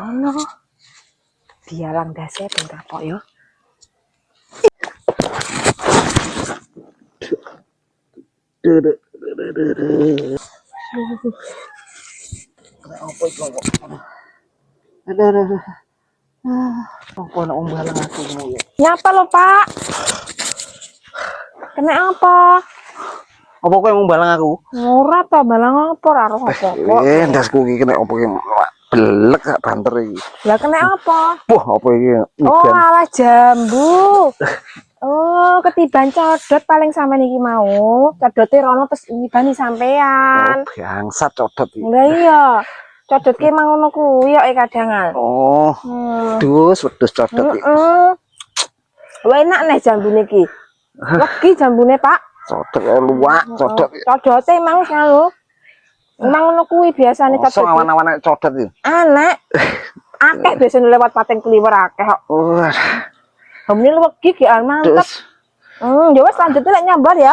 ono. Dialang dase ben kapok yo. Apa iku kok? Aduh. Apa nak umbalang aku ya? Nyapa lo, Pak? Kena apa? Apa kok yang umbalang aku? Ora ta balang apa ora apa-apa. Ndasku iki kena apa iki? Belek gak banter iki. Lah kena apa? Wah, apa iki? Oh, alah jambu. Oh, ketiban codot paling sampean iki mau. Codote rono terus ngibani sampean. Oh, bangsat codot iki. Lah iya. Codot ki mang ngono kuwi kok kadangan. Oh. Wedhus codot iki. Heeh. Wah, enak nih jambune iki. Legi jambune, Pak. Codot luwak, codot. Codote emang selalu. Emang ngono kuwi biasane codot. Kosong awan-awan codot iki. Anak. Akeh biasane lewat pating kliwer akeh kok. Wah. Hamil legi ki mantep. Ya wis lanjut lek nyambar ya.